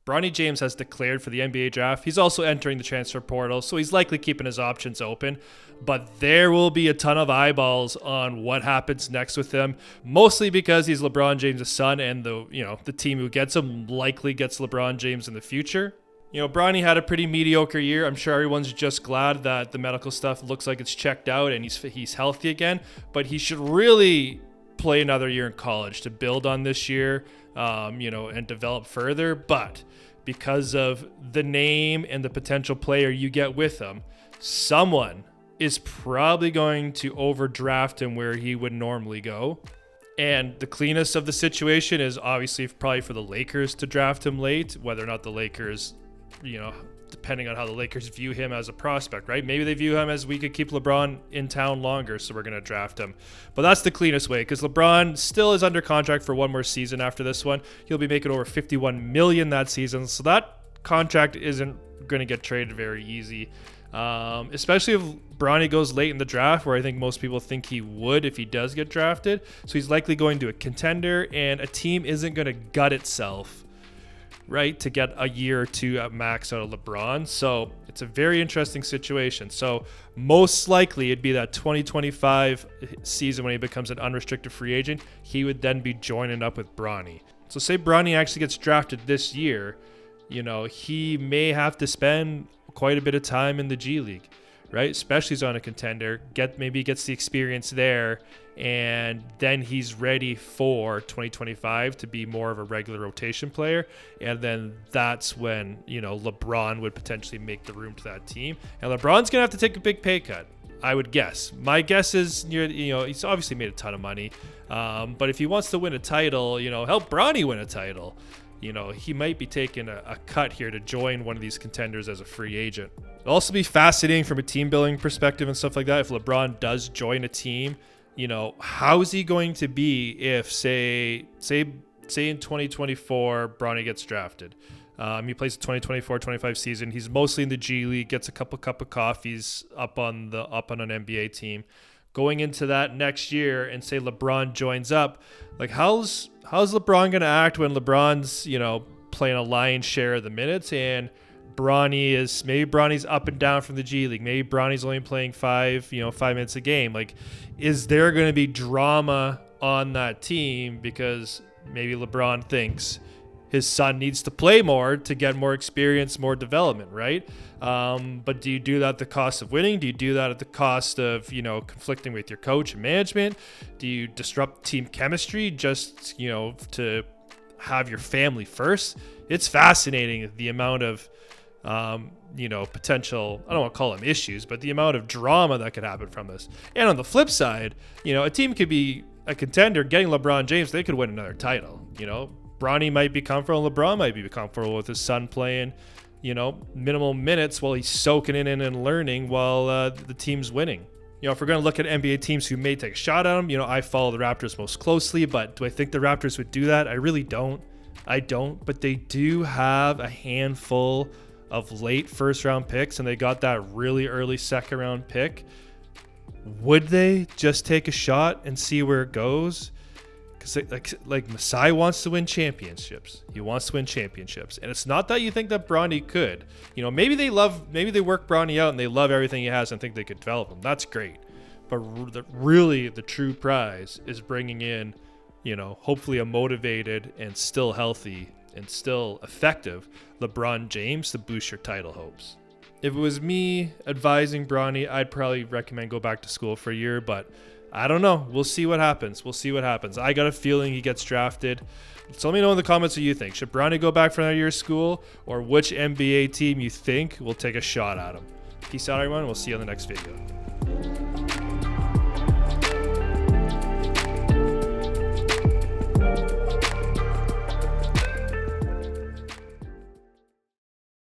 Bronny James has declared for the NBA draft. He's also entering the transfer portal, so he's likely keeping his options open. But there will be a ton of eyeballs on what happens next with him, mostly because he's LeBron James' son, and the team who gets him likely gets LeBron James in the future. Bronny had a pretty mediocre year. I'm sure everyone's just glad that the medical stuff looks like it's checked out and he's healthy again. But he should really play another year in college to build on this year, and develop further. But because of the name and the potential player you get with him, someone is probably going to overdraft him where he would normally go. And the cleanest of the situation is obviously probably for the Lakers to draft him late, whether or not the Lakers, depending on how the Lakers view him as a prospect, right? Maybe they view him as, we could keep LeBron in town longer, so we're going to draft him. But that's the cleanest way, because LeBron still is under contract for one more season after this one. He'll be making over $51 million that season, so that contract isn't going to get traded very easy. Especially if Bronny goes late in the draft, where I think most people think he would if he does get drafted. So he's likely going to a contender, and a team isn't going to gut itself, right, to get a year or two at max out of LeBron. So it's a very interesting situation. So most likely it'd be that 2025 season when he becomes an unrestricted free agent. He would then be joining up with Bronny. So say Bronny actually gets drafted this year, he may have to spend quite a bit of time in the G League, right? Especially as on a contender, maybe gets the experience there, and then he's ready for 2025 to be more of a regular rotation player. And then that's when, LeBron would potentially make the room to that team. And LeBron's going to have to take a big pay cut, I would guess. My guess is, he's obviously made a ton of money. But if he wants to win a title, help Bronny win a title, he might be taking a cut here to join one of these contenders as a free agent. It'll also be fascinating from a team building perspective and stuff like that. If LeBron does join a team, how is he going to be if, say in 2024, Bronny gets drafted? He plays the 2024-25 season. He's mostly in the G League, gets a cup of coffees up on an NBA team. Going into that next year, and say LeBron joins up, like how's LeBron going to act when LeBron's, playing a lion's share of the minutes, and Bronny's up and down from the G League. Maybe Bronny's only playing 5 minutes a game. Like, is there going to be drama on that team because maybe LeBron thinks his son needs to play more to get more experience, more development, right? But do you do that at the cost of winning? Do you do that at the cost of, conflicting with your coach and management? Do you disrupt team chemistry just, to have your family first? It's fascinating the amount of, potential, I don't want to call them issues, but the amount of drama that could happen from this. And on the flip side, a team could be a contender getting LeBron James. They could win another title, Bronny might be comfortable. LeBron might be comfortable with his son playing, minimal minutes while he's soaking in and learning while the team's winning. If we're going to look at NBA teams who may take a shot at him, I follow the Raptors most closely, but do I think the Raptors would do that? I really don't. But they do have a handful of late first-round picks, and they got that really early second-round pick. Would they just take a shot and see where it goes? Because like Masai wants to win championships. He wants to win championships. And it's not that you think that Bronny could. Maybe they work Bronny out and they love everything he has and think they could develop him. That's great. But really the true prize is bringing in, hopefully a motivated and still healthy and still effective LeBron James to boost your title hopes. If it was me advising Bronny, I'd probably recommend go back to school for a year, but I don't know. We'll see what happens. I got a feeling he gets drafted. So let me know in the comments what you think. Should Bronny go back for another year of school, or which NBA team you think will take a shot at him? Peace out, everyone. We'll see you on the next video.